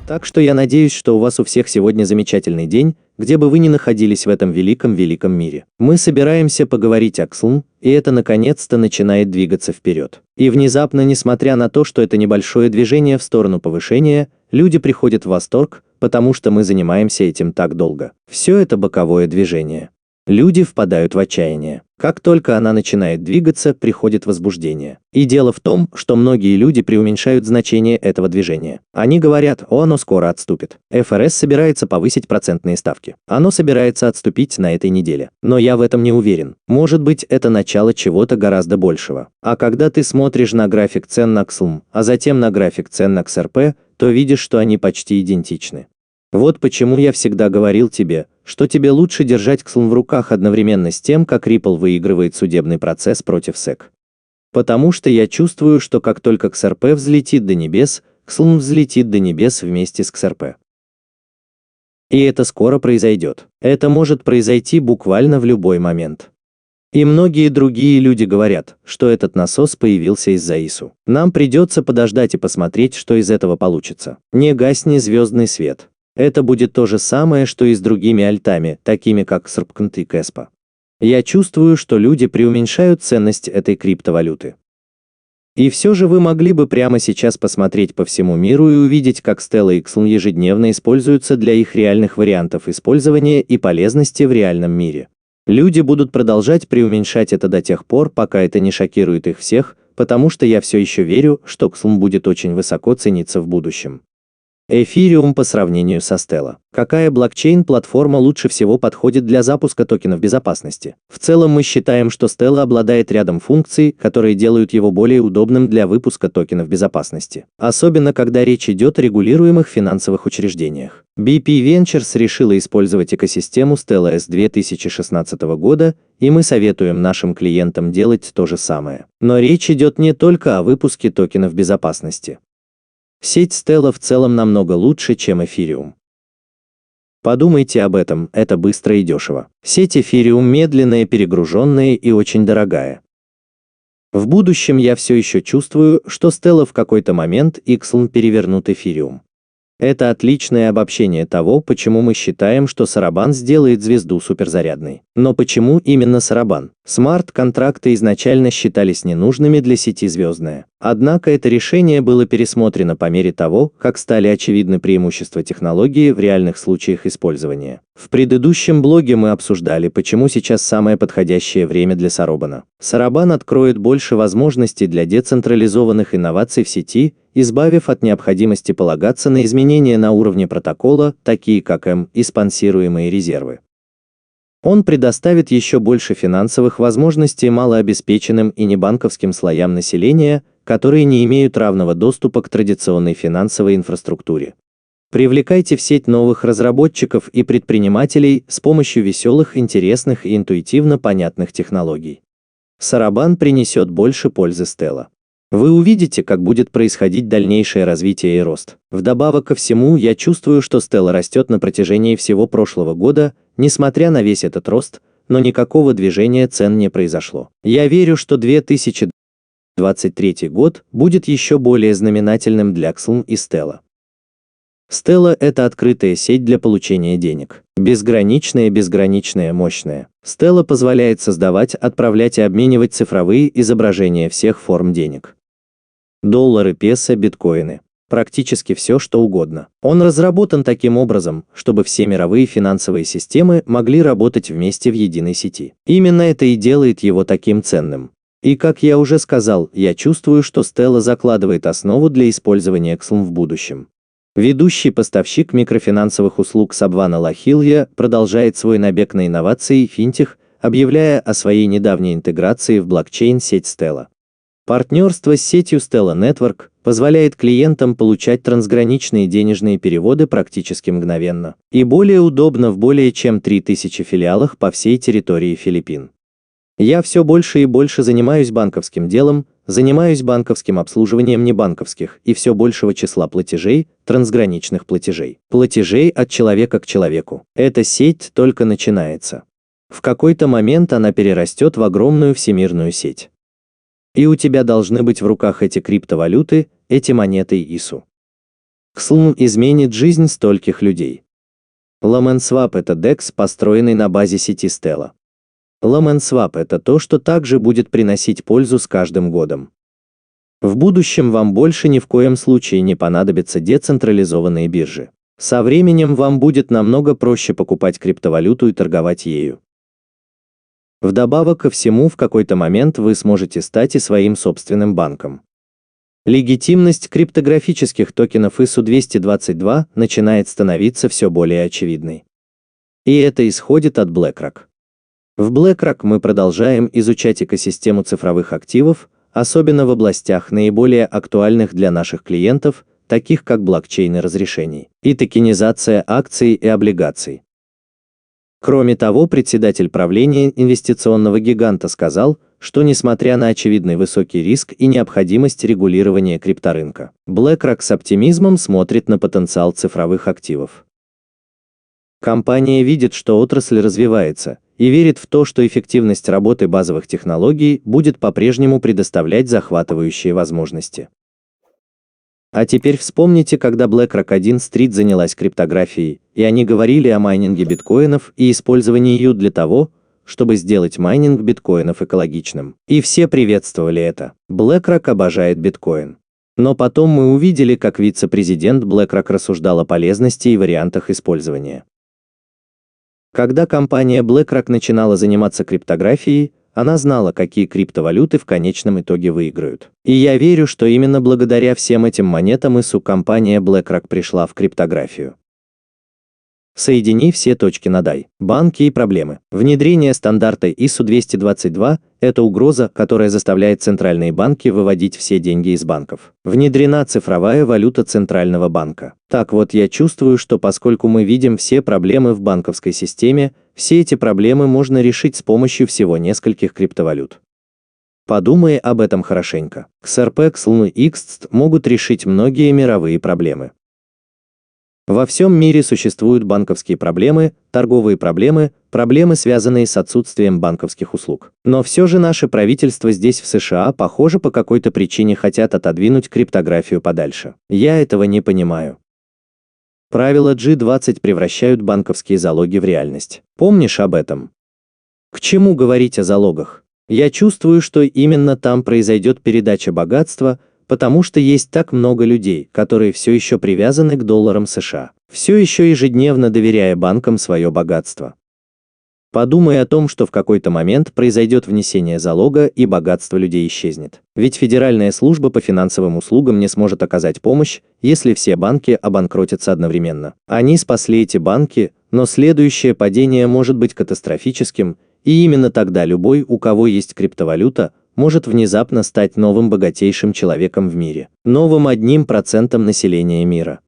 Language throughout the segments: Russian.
Так что я надеюсь, что у вас у всех сегодня замечательный день, где бы вы ни находились в этом великом мире. Мы собираемся поговорить о XLM, и это наконец-то начинает двигаться вперед. И внезапно, несмотря на то, что это небольшое движение в сторону повышения, люди приходят в восторг, потому что мы занимаемся этим так долго. Все это боковое движение. Люди впадают в отчаяние. Как только она начинает двигаться, приходит возбуждение. И дело в том, что многие люди преуменьшают значение этого движения. Они говорят: «О, оно скоро отступит. ФРС собирается повысить процентные ставки. Оно собирается отступить на этой неделе». Но я в этом не уверен. Может быть, это начало чего-то гораздо большего. А когда ты смотришь на график цен на XLM, а затем на график цен на XRP, то видишь, что они почти идентичны. Вот почему я всегда говорил тебе, что тебе лучше держать XLM в руках одновременно с тем, как Ripple выигрывает судебный процесс против SEC. Потому что я чувствую, что как только XRP взлетит до небес, XLM взлетит до небес вместе с XRP. И это скоро произойдет. Это может произойти буквально в любой момент. И многие другие люди говорят, что этот насос появился из-за ISU. Нам придется подождать и посмотреть, что из этого получится. Не гасни звездный свет. Это будет то же самое, что и с другими альтами, такими как XRP и KESPA. Я чувствую, что люди преуменьшают ценность этой криптовалюты. И все же вы могли бы прямо сейчас посмотреть по всему миру и увидеть, как Stellar и XLM ежедневно используются для их реальных вариантов использования и полезности в реальном мире. Люди будут продолжать преуменьшать это до тех пор, пока это не шокирует их всех, потому что я все еще верю, что XLM будет очень высоко цениться в будущем. Ethereum по сравнению со Stellar. Какая блокчейн-платформа лучше всего подходит для запуска токенов безопасности? В целом мы считаем, что Stellar обладает рядом функций, которые делают его более удобным для выпуска токенов безопасности. Особенно, когда речь идет о регулируемых финансовых учреждениях. BP Ventures решила использовать экосистему Stellar с 2016 года, и мы советуем нашим клиентам делать то же самое. Но речь идет не только о выпуске токенов безопасности. Сеть Stellar в целом намного лучше, чем Ethereum. Подумайте об этом, это быстро и дешево. Сеть Ethereum медленная, перегруженная и очень дорогая. В будущем я все еще чувствую, что Stellar в какой-то момент XLM перевернут Ethereum. Это отличное обобщение того, почему мы считаем, что Сарабан сделает звезду суперзарядной. Но почему именно Сарабан? Смарт-контракты изначально считались ненужными для сети звездная. Однако это решение было пересмотрено по мере того, как стали очевидны преимущества технологии в реальных случаях использования. В предыдущем блоге мы обсуждали, почему сейчас самое подходящее время для Сарабана. Сарабан откроет больше возможностей для децентрализованных инноваций в сети, избавив от необходимости полагаться на изменения на уровне протокола, такие как и спонсируемые резервы. Он предоставит еще больше финансовых возможностей малообеспеченным и небанковским слоям населения, которые не имеют равного доступа к традиционной финансовой инфраструктуре. Привлекайте в сеть новых разработчиков и предпринимателей с помощью веселых, интересных и интуитивно понятных технологий. Сарабан принесет больше пользы Stellar. Вы увидите, как будет происходить дальнейшее развитие и рост. Вдобавок ко всему, я чувствую, что Stellar растет на протяжении всего прошлого года, несмотря на весь этот рост, но никакого движения цен не произошло. Я верю, что 2023 год будет еще более знаменательным для XLM и Stellar. Stellar – это открытая сеть для получения денег. Безграничная, мощная. Stellar позволяет создавать, отправлять и обменивать цифровые изображения всех форм денег. Доллары, песо, биткоины. Практически все, что угодно. Он разработан таким образом, чтобы все мировые финансовые системы могли работать вместе в единой сети. Именно это и делает его таким ценным. И как я уже сказал, я чувствую, что Stellar закладывает основу для использования XLM в будущем. Ведущий поставщик микрофинансовых услуг Сабвана Лахилья продолжает свой набег на инновации и финтех, объявляя о своей недавней интеграции в блокчейн-сеть Stellar. Партнерство с сетью Stellar Network позволяет клиентам получать трансграничные денежные переводы практически мгновенно и более удобно в более чем 3000 филиалах по всей территории Филиппин. Я все больше и больше занимаюсь банковским делом, занимаюсь банковским обслуживанием небанковских и все большего числа платежей, трансграничных платежей. Платежей от человека к человеку. Эта сеть только начинается. В какой-то момент она перерастет в огромную всемирную сеть. И у тебя должны быть в руках эти криптовалюты, эти монеты ISU. XLM изменит жизнь стольких людей. LMNSwap – это DEX, построенный на базе сети Stellar. LMNSwap – это то, что также будет приносить пользу с каждым годом. В будущем вам больше ни в коем случае не понадобятся децентрализованные биржи. Со временем вам будет намного проще покупать криптовалюту и торговать ею. Вдобавок ко всему, в какой-то момент вы сможете стать и своим собственным банком. Легитимность криптографических токенов ISO-222 начинает становиться все более очевидной. И это исходит от BlackRock. В BlackRock мы продолжаем изучать экосистему цифровых активов, особенно в областях наиболее актуальных для наших клиентов, таких как блокчейны разрешений и токенизация акций и облигаций. Кроме того, председатель правления инвестиционного гиганта сказал, что несмотря на очевидный высокий риск и необходимость регулирования крипторынка, BlackRock с оптимизмом смотрит на потенциал цифровых активов. Компания видит, что отрасль развивается, и верит в то, что эффективность работы базовых технологий будет по-прежнему предоставлять захватывающие возможности. А теперь вспомните, когда BlackRock 1 Street занялась криптографией, и они говорили о майнинге биткоинов и использовании ее для того, чтобы сделать майнинг биткоинов экологичным. И все приветствовали это. BlackRock обожает биткоин. Но потом мы увидели, как вице-президент BlackRock рассуждал о полезности и вариантах использования. Когда компания BlackRock начинала заниматься криптографией, она знала, какие криптовалюты в конечном итоге выиграют. И я верю, что именно благодаря всем этим монетам компания BlackRock пришла в криптографию. Соедини все точки над «и». Банки и проблемы. Внедрение стандарта ISO-222 – это угроза, которая заставляет центральные банки выводить все деньги из банков. Внедрена цифровая валюта Центрального банка. Так вот, я чувствую, что поскольку мы видим все проблемы в банковской системе, все эти проблемы можно решить с помощью всего нескольких криптовалют. Подумай об этом хорошенько. XRP, XLM и XTT могут решить многие мировые проблемы. Во всем мире существуют банковские проблемы, торговые проблемы, проблемы, связанные с отсутствием банковских услуг. Но все же наше правительство здесь в США, похоже, по какой-то причине хотят отодвинуть криптографию подальше. Я этого не понимаю. Правила G20 превращают банковские залоги в реальность. Помнишь об этом? К чему говорить о залогах? Я чувствую, что именно там произойдет передача богатства, потому что есть так много людей, которые все еще привязаны к долларам США, все еще ежедневно доверяя банкам свое богатство. Подумай о том, что в какой-то момент произойдет внесение залога и богатство людей исчезнет. Ведь Федеральная служба по финансовым услугам не сможет оказать помощь, если все банки обанкротятся одновременно. Они спасли эти банки, но следующее падение может быть катастрофическим, и именно тогда любой, у кого есть криптовалюта, может внезапно стать новым богатейшим человеком в мире, новым 1% населения мира.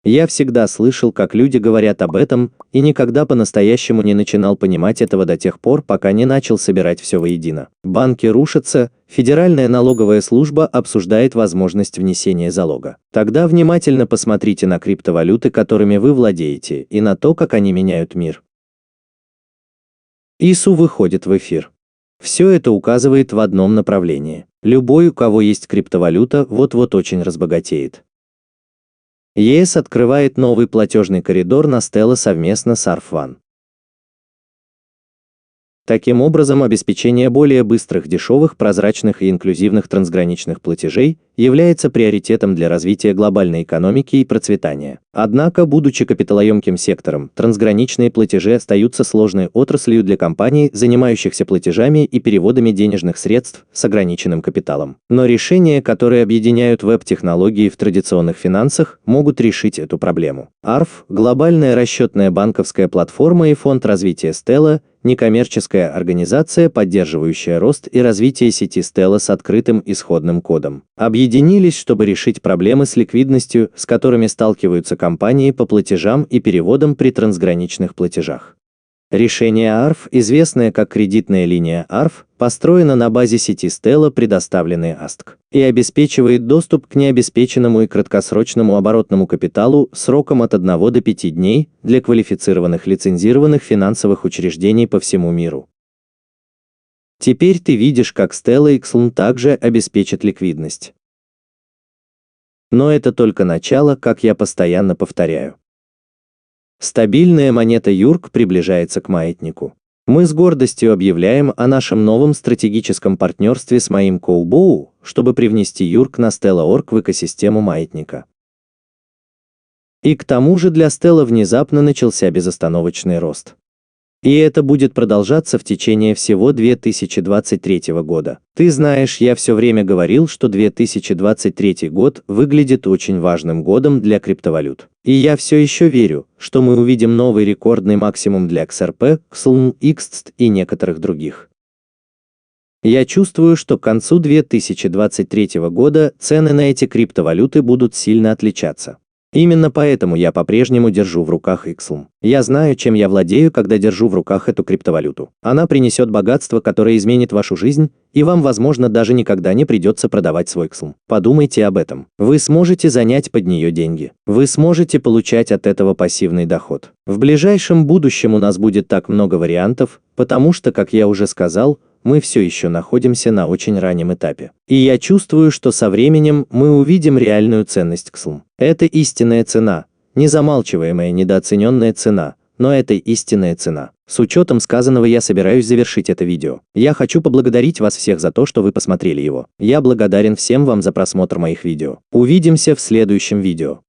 Я всегда слышал, как люди говорят об этом, и никогда по-настоящему не начинал понимать этого до тех пор, пока не начал собирать все воедино. Банки рушатся, Федеральная налоговая служба обсуждает возможность внесения залога. Тогда внимательно посмотрите на криптовалюты, которыми вы владеете, и на то, как они меняют мир. ISO выходит в эфир. Все это указывает в одном направлении. Любой, у кого есть криптовалюта, вот-вот очень разбогатеет. ЕС открывает новый платежный коридор на Stellar совместно с ARF1. Таким образом, обеспечение более быстрых, дешевых, прозрачных и инклюзивных трансграничных платежей является приоритетом для развития глобальной экономики и процветания. Однако, будучи капиталоемким сектором, трансграничные платежи остаются сложной отраслью для компаний, занимающихся платежами и переводами денежных средств с ограниченным капиталом. Но решения, которые объединяют веб-технологии в традиционных финансах, могут решить эту проблему. ARF – глобальная расчетная банковская платформа и фонд развития Stellar – некоммерческая организация, поддерживающая рост и развитие сети Stellar с открытым исходным кодом, объединились, чтобы решить проблемы с ликвидностью, с которыми сталкиваются компании по платежам и переводам при трансграничных платежах. Решение ARF, известное как кредитная линия ARF, построено на базе сети Stellar, предоставленной ASTC, и обеспечивает доступ к необеспеченному и краткосрочному оборотному капиталу сроком от 1 до 5 дней для квалифицированных лицензированных финансовых учреждений по всему миру. Теперь ты видишь, как Stellar и XLM также обеспечат ликвидность. Но это только начало, как я постоянно повторяю. Стабильная монета ЮРК приближается к маятнику. Мы с гордостью объявляем о нашем новом стратегическом партнерстве с моим Коубоу, чтобы привнести ЮРК на Stellar.org в экосистему маятника. И к тому же для Stellar внезапно начался безостановочный рост. И это будет продолжаться в течение всего 2023 года. Ты знаешь, я все время говорил, что 2023 год выглядит очень важным годом для криптовалют. И я все еще верю, что мы увидим новый рекордный максимум для XRP, XLM, XTST и некоторых других. Я чувствую, что к концу 2023 года цены на эти криптовалюты будут сильно отличаться. Именно поэтому я по-прежнему держу в руках XLM. Я знаю, чем я владею, когда держу в руках эту криптовалюту. Она принесет богатство, которое изменит вашу жизнь, и вам, возможно, даже никогда не придется продавать свой XLM. Подумайте об этом. Вы сможете занять под нее деньги. Вы сможете получать от этого пассивный доход. В ближайшем будущем у нас будет так много вариантов, потому что, как я уже сказал, мы все еще находимся на очень раннем этапе. И я чувствую, что со временем мы увидим реальную ценность XLM. Это истинная цена, незамалчиваемая недооцененная цена, но это истинная цена. С учетом сказанного я собираюсь завершить это видео. Я хочу поблагодарить вас всех за то, что вы посмотрели его. Я благодарен всем вам за просмотр моих видео. Увидимся в следующем видео.